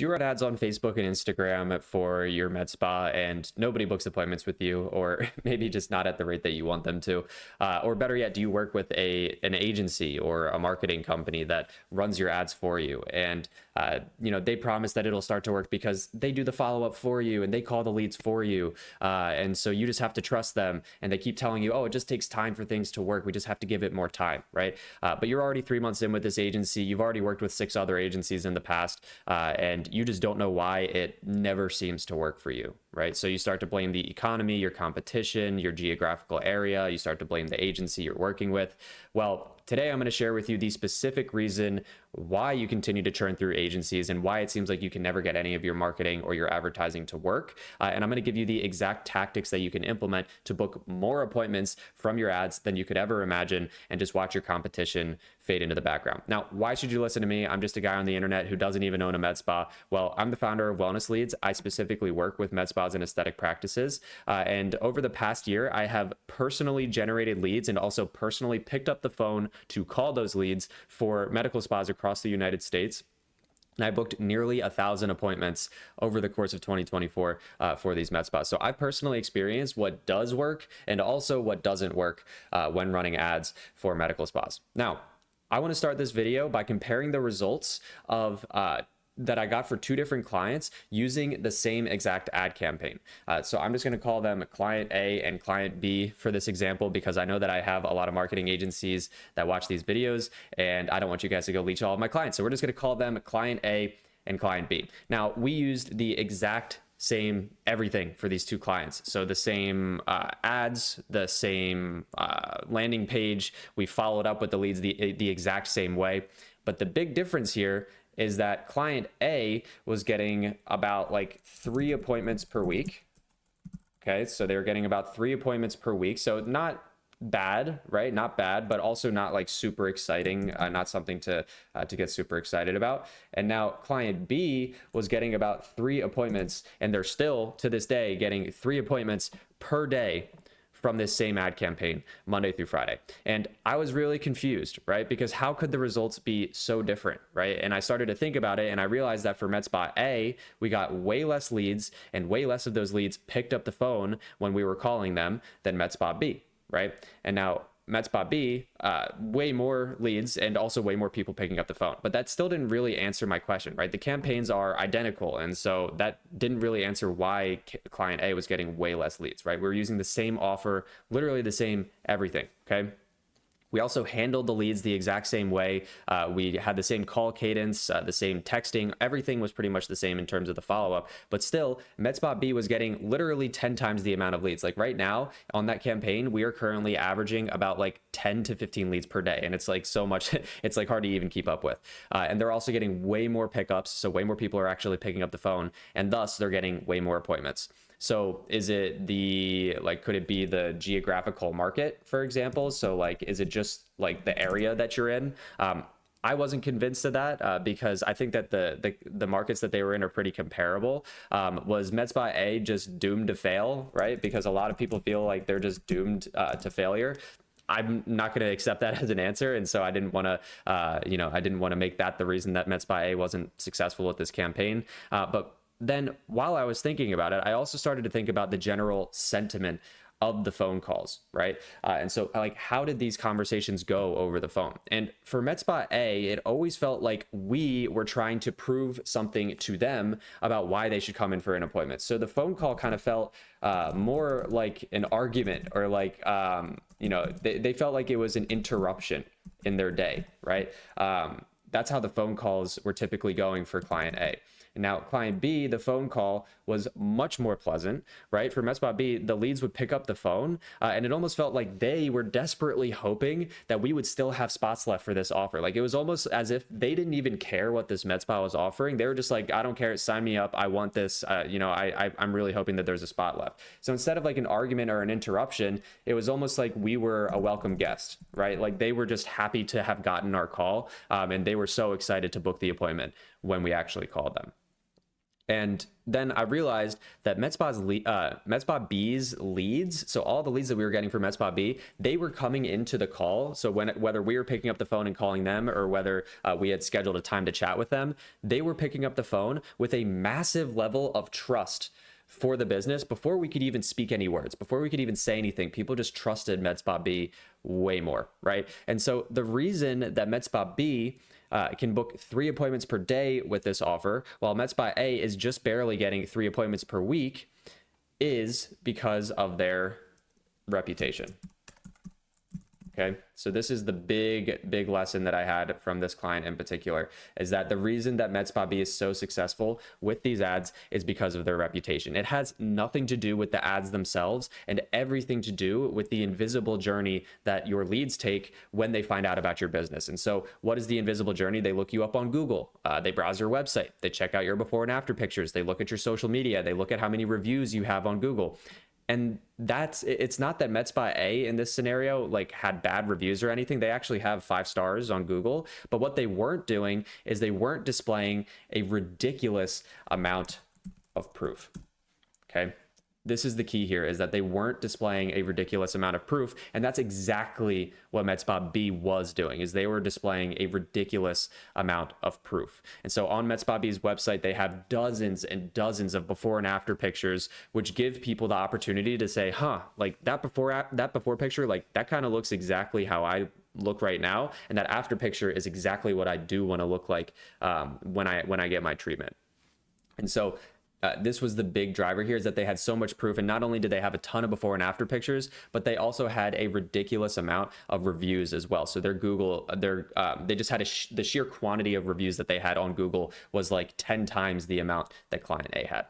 Do you run ads on Facebook and Instagram for your med spa and nobody books appointments with you, or maybe just not at the rate that you want them to? Or better yet, do you work with an agency or a marketing company that runs your ads for you? And they promise that it'll start to work because they do the follow-up for you and they call the leads for you. And so you just have to trust them. And they keep telling you, oh, it just takes time for things to work. We just have to give it more time, right? But you're already 3 months in with this agency. You've already worked with 6 other agencies in the past, and you just don't know why it never seems to work for you, right? So you start to blame the economy, your competition, your geographical area. You start to blame the agency you're working with. Well, today I'm going to share with you the specific reason why you continue to churn through agencies and why it seems like you can never get any of your marketing or your advertising to work. And I'm going to give you the exact tactics that you can implement to book more appointments from your ads than you could ever imagine, and just watch your competition fade into the background. Now, why should you listen to me? I'm just a guy on the internet who doesn't even own a med spa. Well, I'm the founder of Wellness Leads. I specifically work with med spas and aesthetic practices. And over the past year, I have personally generated leads and also personally picked up the phone to call those leads for medical spas across the United States. And I booked nearly 1,000 appointments over the course of 2024 for these med spas. So I've personally experienced what does work and also what doesn't work when running ads for medical spas. Now, I want to start this video by comparing the results of that I got for 2 different clients using the same exact ad campaign. So I'm just going to call them client A and client B for this example, because I know that I have a lot of marketing agencies that watch these videos and I don't want you guys to go leech all of my clients. So we're just going to call them client A and client B. Now, we used the exact same everything for these 2 clients. So the same ads, the same landing page. We followed up with the leads the exact same way. But the big difference here is that client A was getting about like 3 appointments per week. Okay, so they were getting about 3 appointments per week. So not bad, right? Not bad, but also not like super exciting, not something to get super excited about. And now client B was getting about 3 appointments, and they're still to this day getting 3 appointments per day from this same ad campaign, Monday through Friday. And I was really confused, right? Because how could the results be so different, right? And I started to think about it, and I realized that for Med Spa A, we got way less leads, and way less of those leads picked up the phone when we were calling them than Med Spa B, right? And now Med Spa B, way more leads and also way more people picking up the phone. But that still didn't really answer my question, right? The campaigns are identical. And so that didn't really answer why client A was getting way less leads, right? We're using the same offer, literally the same everything, okay? We also handled the leads the exact same way. We had the same call cadence, the same texting. Everything was pretty much the same in terms of the follow-up. But still, Med Spa B was getting literally 10 times the amount of leads. Like right now on that campaign, we are currently averaging about like 10 to 15 leads per day. And it's like so much, it's like hard to even keep up with. And they're also getting way more pickups. So way more people are actually picking up the phone. And thus they're getting way more appointments. So is it could it be the geographical market, for example? So like, is it just like the area that you're in? I wasn't convinced of that because I think that the markets that they were in are pretty comparable. Was Med Spa A just doomed to fail, right? Because a lot of people feel like they're just doomed to failure. I'm not going to accept that as an answer. And so I didn't want to, I didn't want to make that the reason that Med Spa A wasn't successful with this campaign. But then while I was thinking about it, I also started to think about the general sentiment of the phone calls, right? And so like, how did these conversations go over the phone? And for Med Spa A, it always felt like we were trying to prove something to them about why they should come in for an appointment. So the phone call kind of felt more like an argument, or like, they felt like it was an interruption in their day, right? That's how the phone calls were typically going for client A. And now client B, the phone call was much more pleasant, right? For Med Spa B, the leads would pick up the phone and it almost felt like they were desperately hoping that we would still have spots left for this offer. Like it was almost as if they didn't even care what this med spa was offering. They were just like, I don't care, sign me up, I want this. I'm really hoping that there's a spot left. So instead of like an argument or an interruption, it was almost like we were a welcome guest, right? Like they were just happy to have gotten our call and they were so excited to book the appointment when we actually called them. And then I realized that MedSpa B's leads, so all the leads that we were getting from MedSpa B, they were coming into the call. So whether we were picking up the phone and calling them, or whether we had scheduled a time to chat with them, they were picking up the phone with a massive level of trust for the business before we could even speak any words, before we could even say anything. People just trusted MedSpa B way more, right? And so the reason that MedSpa B can book 3 appointments per day with this offer, while MedSpa A is just barely getting 3 appointments per week, is because of their reputation. Okay, so this is the big lesson that I had from this client in particular, is that the reason that MedSpa B is so successful with these ads is because of their reputation. It has nothing to do with the ads themselves and everything to do with the invisible journey that your leads take when they find out about your business. And so what is the invisible journey? They look you up on Google, they browse your website, they check out your before and after pictures, they look at your social media, they look at how many reviews you have on Google. And it's not that MedSpa A in this scenario like had bad reviews or anything. They actually have 5 stars on Google, but what they weren't doing is they weren't displaying a ridiculous amount of proof. Okay, this is the key here, is that they weren't displaying a ridiculous amount of proof. And that's exactly what MedSpa B was doing, is they were displaying a ridiculous amount of proof. And so on MedSpa B's website, they have dozens and dozens of before and after pictures, which give people the opportunity to say, like that before picture, like that kind of looks exactly how I look right now. And that after picture is exactly what I do want to look like when I get my treatment. And so this was the big driver here, is that they had so much proof. And not only did they have a ton of before and after pictures, but they also had a ridiculous amount of reviews as well. So their Google, they just had the sheer quantity of reviews that they had on Google was like 10 times the amount that client A had.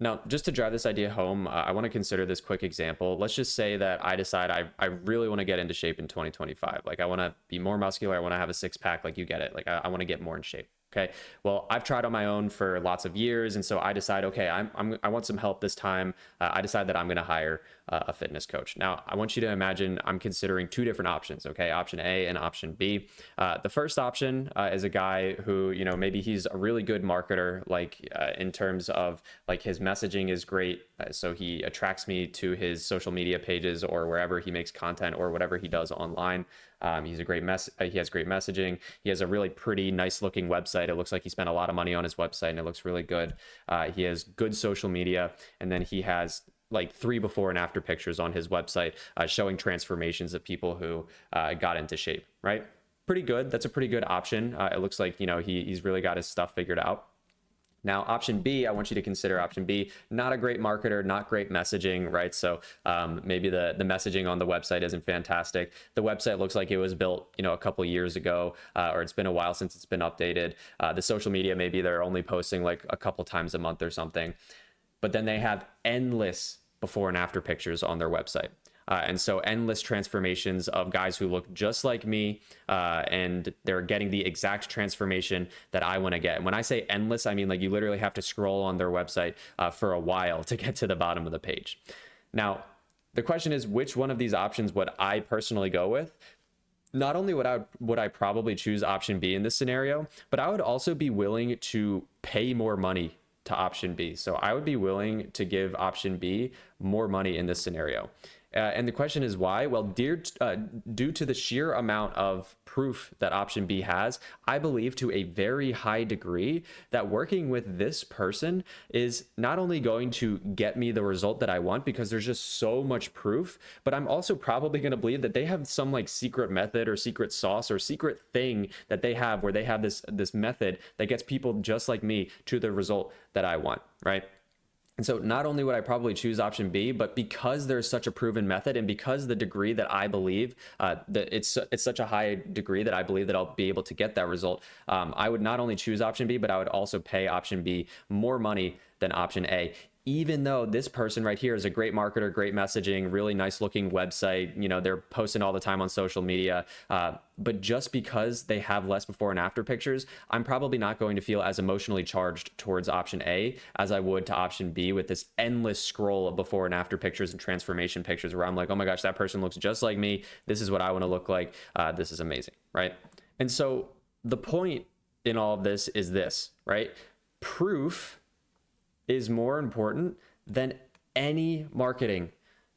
Now, just to drive this idea home, I want to consider this quick example. Let's just say that I decide I really want to get into shape in 2025. Like I want to be more muscular. I want to have a 6-pack. Like you get it. Like I want to get more in shape. Okay. Well, I've tried on my own for lots of years. And so I decide, okay, I want some help this time. I decide that I'm going to hire a fitness coach. Now, I want you to imagine I'm considering 2 different options. Okay. Option A and option B. The first option is a guy who, maybe he's a really good marketer, like in terms of like his messaging is great. So he attracts me to his social media pages or wherever he makes content or whatever he does online. He's a great he has great messaging. He has a really pretty, nice looking website. It looks like he spent a lot of money on his website and it looks really good. He has good social media, and then he has like 3 before and after pictures on his website showing transformations of people who got into shape, right? Pretty good. That's a pretty good option. It looks like, he's really got his stuff figured out. Now, option B, I want you to consider option B, not a great marketer, not great messaging, right? So maybe the messaging on the website isn't fantastic. The website looks like it was built, a couple of years ago, or it's been a while since it's been updated. The social media, maybe they're only posting like a couple times a month or something. But then they have endless before and after pictures on their website. And so endless transformations of guys who look just like me, and they're getting the exact transformation that I want to get. And when I say endless, I mean like you literally have to scroll on their website for a while to get to the bottom of the page. Now, the question is, which one of these options would I personally go with? Not only would I probably choose option B in this scenario, but I would also be willing to pay more money to option B. So I would be willing to give option B more money in this scenario. And the question is why? Well, due to the sheer amount of proof that option B has, I believe to a very high degree that working with this person is not only going to get me the result that I want because there's just so much proof, but I'm also probably going to believe that they have some like secret method or secret sauce or secret thing that they have where they have this method that gets people just like me to the result that I want, right? And so not only would I probably choose option B, but because there's such a proven method and because the degree that I believe that it's such a high degree that I believe that I'll be able to get that result, I would not only choose option B, but I would also pay option B more money than option A. Even though this person right here is a great marketer, great messaging, really nice looking website, they're posting all the time on social media. But just because they have less before and after pictures, I'm probably not going to feel as emotionally charged towards option A as I would to option B with this endless scroll of before and after pictures and transformation pictures where I'm like, oh my gosh, that person looks just like me. This is what I want to look like. This is amazing, right? And so the point in all of this is this, right? Proof is more important than any marketing,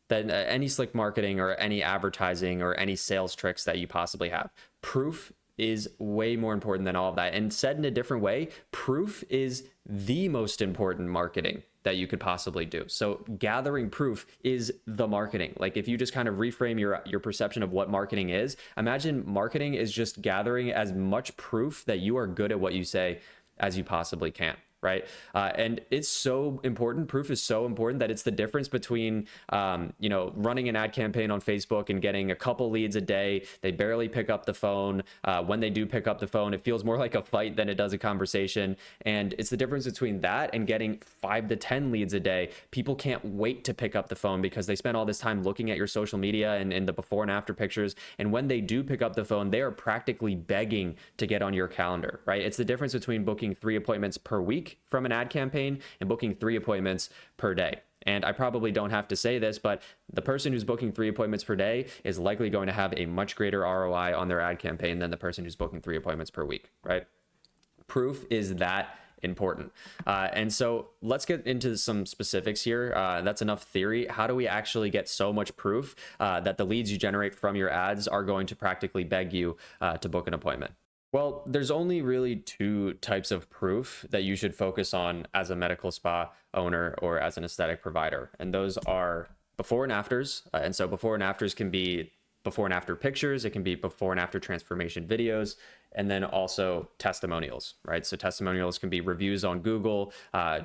than any slick marketing or any advertising or any sales tricks that you possibly have. Proof is way more important than all of that. And said in a different way, proof is the most important marketing that you could possibly do. So gathering proof is the marketing. Like if you just kind of reframe your perception of what marketing is, imagine marketing is just gathering as much proof that you are good at what you say as you possibly can. Right. And it's so important. Proof is so important that it's the difference between, running an ad campaign on Facebook and getting a couple leads a day. They barely pick up the phone. When they do pick up the phone, it feels more like a fight than it does a conversation. And it's the difference between that and getting 5 to 10 leads a day. People can't wait to pick up the phone because they spend all this time looking at your social media and the before and after pictures. And when they do pick up the phone, they are practically begging to get on your calendar, right? It's the difference between booking 3 appointments per week from an ad campaign and booking 3 appointments per day. And I probably don't have to say this, but the person who's booking 3 appointments per day is likely going to have a much greater ROI on their ad campaign than the person who's booking 3 appointments per week, right? Proof is that important. And so let's get into some specifics here. That's enough theory. How do we actually get so much proof that the leads you generate from your ads are going to practically beg you to book an appointment? Well, there's only really 2 types of proof that you should focus on as a medical spa owner or as an aesthetic provider. And those are before and afters. And so before and afters can be before and after pictures. It can be before and after transformation videos. And then also testimonials, right? So testimonials can be reviews on Google,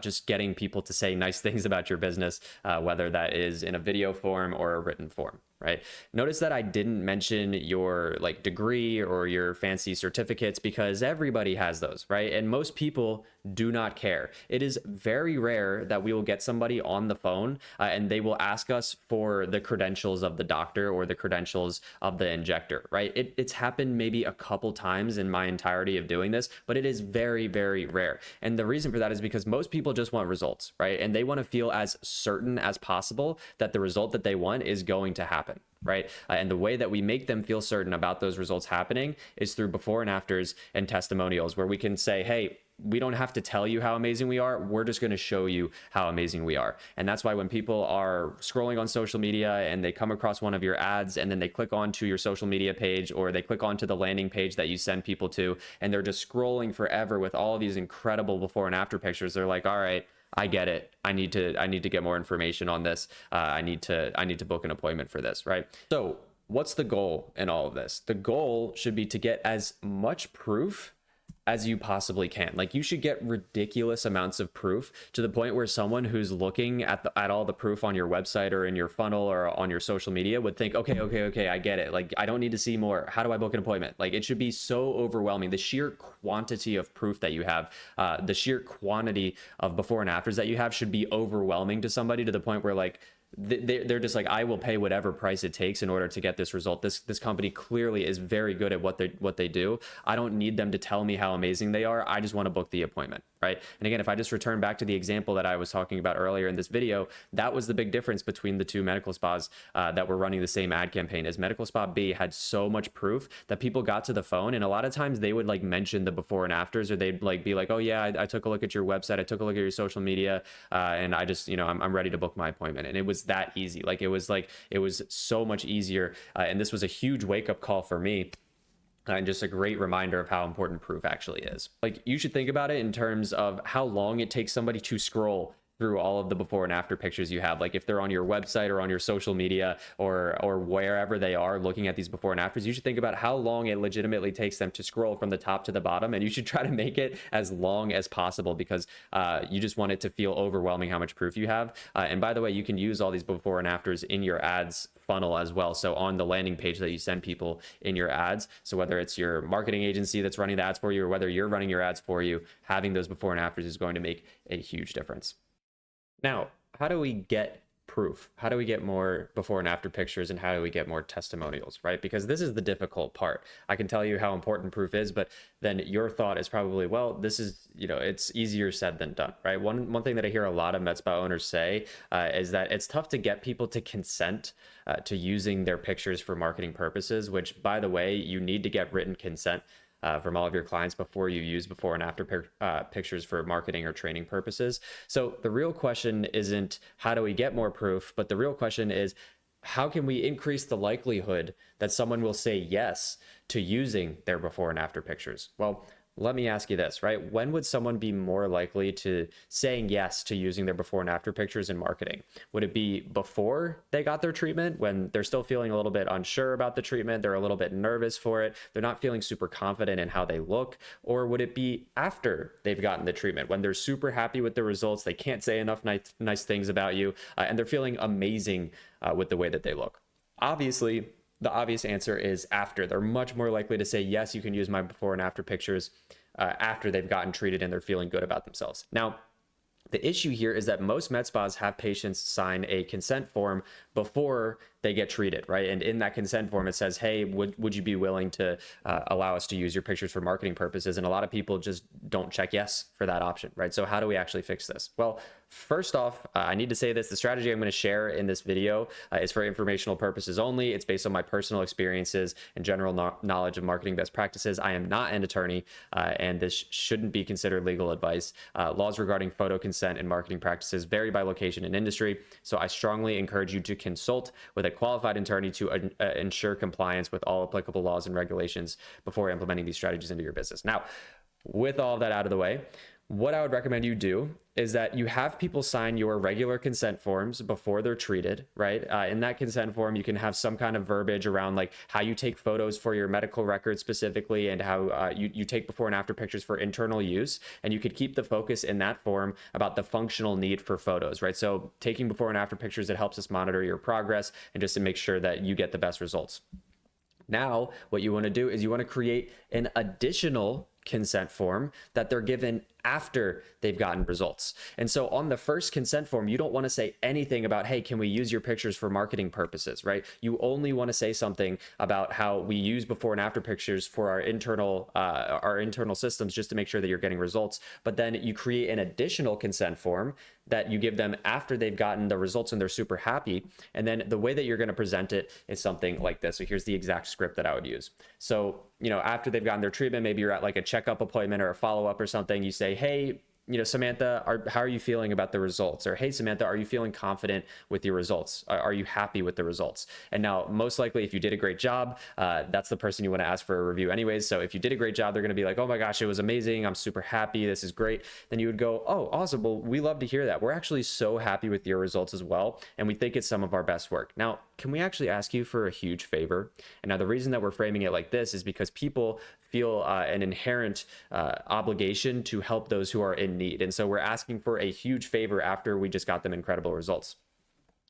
just getting people to say nice things about your business, whether that is in a video form or a written form, right? Notice that I didn't mention your degree or your fancy certificates because everybody has those, right? And most people do not care. It is very rare that we will get somebody on the phone and they will ask us for the credentials of the doctor or the credentials of the injector, right? It's happened maybe a couple times in my entirety of doing this, but it is very, very rare. And the reason for that is because most people just want results, right? And they want to feel as certain as possible that the result that they want is going to happen, right? And the way that we make them feel certain about those results happening is through before and afters and testimonials, where we can say, hey, we don't have to tell you how amazing we are. We're just going to show you how amazing we are. And that's why when people are scrolling on social media and they come across one of your ads and then they click onto your social media page or they click onto the landing page that you send people to, and they're just scrolling forever with all of these incredible before and after pictures, they're like, all right, I get it. I need to get more information on this. I need to book an appointment for this, right? So what's the goal in all of this? The goal should be to get as much proof as you possibly can. Like, you should get ridiculous amounts of proof to the point where someone who's looking at all the proof on your website or in your funnel or on your social media would think, okay, I get it. Like, I don't need to see more. How do I book an appointment? Like, it should be so overwhelming. The sheer quantity of proof that you have, the sheer quantity of before and afters that you have should be overwhelming to somebody, to the point where they're just like, I will pay whatever price it takes in order to get this result. This company clearly is very good at what they do. I don't need them to tell me how amazing they are. I just want to book the appointment, right? And again, if I just return back to the example that I was talking about earlier in this video, that was the big difference between the 2 medical spas that were running the same ad campaign. Is Medical Spa B had so much proof that people got to the phone, and a lot of times they would mention the before and afters, or they'd be like, oh yeah, I took a look at your website, I took a look at your social media, and I just, I'm ready to book my appointment. And it was that easy. It was so much easier. And this was a huge wake-up call for me. And just a great reminder of how important proof actually is. You should think about it in terms of how long it takes somebody to scroll through all of the before and after pictures you have. If they're on your website or on your social media or wherever they are looking at these before and afters, you should think about how long it legitimately takes them to scroll from the top to the bottom. And you should try to make it as long as possible, because you just want it to feel overwhelming how much proof you have. And by the way, you can use all these before and afters in your ads funnel as well. So on the landing page that you send people in your ads, so whether it's your marketing agency that's running the ads for you or whether you're running your ads for you, having those before and afters is going to make a huge difference. Now, how do we get proof? How do we get more before and after pictures, and how do we get more testimonials, right? Because this is the difficult part. I can tell you how important proof is, but then your thought is probably, well, this is, it's easier said than done, right? One thing that I hear a lot of med spa owners say is that it's tough to get people to consent to using their pictures for marketing purposes, which, by the way, you need to get written consent from all of your clients before you use before and after pictures for marketing or training purposes. So the real question isn't how do we get more proof, but the real question is how can we increase the likelihood that someone will say yes to using their before and after pictures? Well, let me ask you this, right? When would someone be more likely to saying yes to using their before and after pictures in marketing? Would it be before they got their treatment, when they're still feeling a little bit unsure about the treatment, they're a little bit nervous for it, they're not feeling super confident in how they look? Or would it be after they've gotten the treatment, when they're super happy with the results, they can't say enough nice things about you, and they're feeling amazing with the way that they look? Obviously, the obvious answer is after. They're much more likely to say, yes, you can use my before and after pictures after they've gotten treated and they're feeling good about themselves. Now, the issue here is that most med spas have patients sign a consent form before they get treated, right? And in that consent form, it says, hey, would you be willing to allow us to use your pictures for marketing purposes? And a lot of people just don't check yes for that option, right? So how do we actually fix this? Well, first off, I need to say this, the strategy I'm going to share in this video is for informational purposes only. It's based on my personal experiences and general knowledge of marketing best practices. I am not an attorney, and this shouldn't be considered legal advice. Laws regarding photo consent and marketing practices vary by location and industry, so I strongly encourage you to consult with a qualified attorney to ensure compliance with all applicable laws and regulations before implementing these strategies into your business. Now, with all of that out of the way, what I would recommend you do is that you have people sign your regular consent forms before they're treated, right? In that consent form, you can have some kind of verbiage around like how you take photos for your medical records specifically, and how you take before and after pictures for internal use. And you could keep the focus in that form about the functional need for photos, right? So taking before and after pictures, it helps us monitor your progress and just to make sure that you get the best results. Now, what you want to do is you want to create an additional consent form that they're given after they've gotten results. And so on the first consent form, you don't want to say anything about, hey, can we use your pictures for marketing purposes, right? You only want to say something about how we use before and after pictures for our internal systems just to make sure that you're getting results. But then you create an additional consent form that you give them after they've gotten the results and they're super happy. And then the way that you're going to present it is something like this. So here's the exact script that I would use. So, after they've gotten their treatment, maybe you're at like a checkup appointment or a follow-up or something, you say, hey, Samantha, how are you feeling about the results? Or, hey, Samantha, are you feeling confident with your results? Are you happy with the results? And now, most likely, if you did a great job, that's the person you want to ask for a review anyways. So if you did a great job, they're going to be like, oh my gosh, it was amazing. I'm super happy. This is great. Then you would go, oh, awesome. Well, we love to hear that. We're actually so happy with your results as well. And we think it's some of our best work. Now, can we actually ask you for a huge favor? And now the reason that we're framing it like this is because people feel an inherent obligation to help those who are in need. And so we're asking for a huge favor after we just got them incredible results.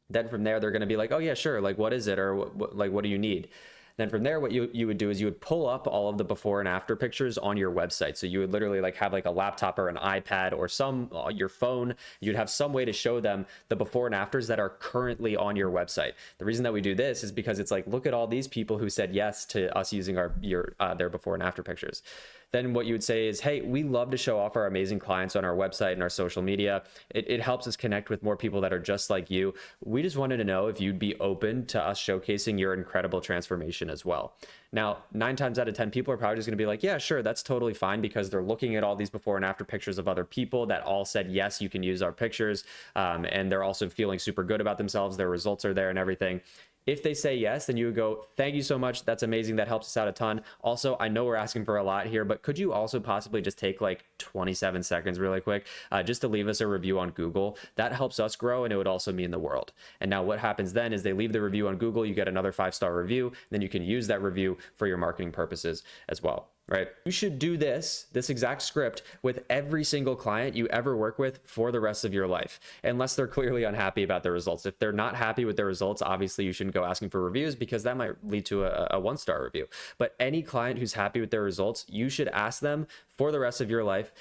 Then from there, they're going to be like, oh yeah, sure. Like, what is it? Or what do you need? Then from there, what you would do is you would pull up all of the before and after pictures on your website. So you would literally like have like a laptop or an iPad or your phone. You'd have some way to show them the before and afters that are currently on your website. The reason that we do this is because it's like, look at all these people who said yes to us using their before and after pictures. Then what you would say is, hey, we love to show off our amazing clients on our website and our social media. It helps us connect with more people that are just like you. We just wanted to know if you'd be open to us showcasing your incredible transformation as well. Now, 9 times out of 10, people are probably just going to be like, yeah, sure, that's totally fine, because they're looking at all these before and after pictures of other people that all said, yes, you can use our pictures. And they're also feeling super good about themselves. Their results are there and everything. If they say yes, then you would go, thank you so much. That's amazing. That helps us out a ton. Also, I know we're asking for a lot here, but could you also possibly just take like 27 seconds really quick just to leave us a review on Google? That helps us grow, and it would also mean the world. And now what happens then is they leave the review on Google, you get another 5-star review, then you can use that review for your marketing purposes as well. Right? You should do this exact script with every single client you ever work with for the rest of your life, unless they're clearly unhappy about their results. If they're not happy with their results, obviously you shouldn't go asking for reviews, because that might lead to a 1-star review. But any client who's happy with their results, you should ask them for the rest of your life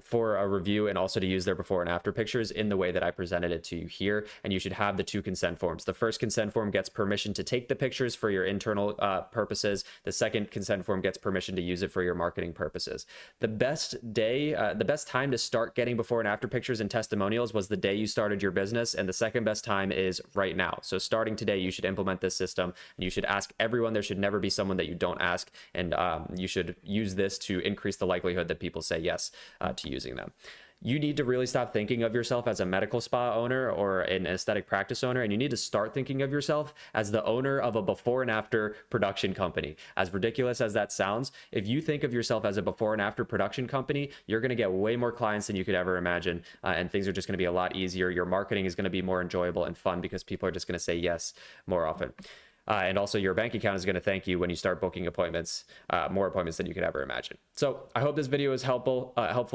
for a review, and also to use their before and after pictures in the way that I presented it to you here. And you should have the 2 consent forms. The first consent form gets permission to take the pictures for your internal purposes. The second consent form gets permission to to use it for your marketing purposes. The best day, the best time to start getting before and after pictures and testimonials was the day you started your business. And the second best time is right now. So starting today, you should implement this system and you should ask everyone. There should never be someone that you don't ask. And you should use this to increase the likelihood that people say yes to using them. You need to really stop thinking of yourself as a medical spa owner or an aesthetic practice owner, and you need to start thinking of yourself as the owner of a before and after production company. As ridiculous as that sounds, if you think of yourself as a before and after production company, you're going to get way more clients than you could ever imagine, and things are just going to be a lot easier. Your marketing is going to be more enjoyable and fun because people are just going to say yes more often. And also your bank account is going to thank you when you start booking appointments, more appointments than you could ever imagine. So I hope this video is helpful.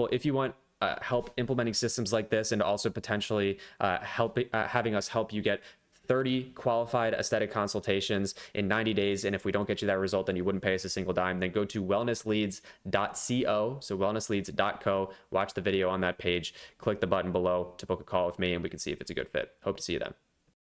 If you want help implementing systems like this and also potentially having us help you get 30 qualified aesthetic consultations in 90 days. And if we don't get you that result, then you wouldn't pay us a single dime. Then go to wellnessleads.co. So wellnessleads.co, watch the video on that page, click the button below to book a call with me, and we can see if it's a good fit. Hope to see you then.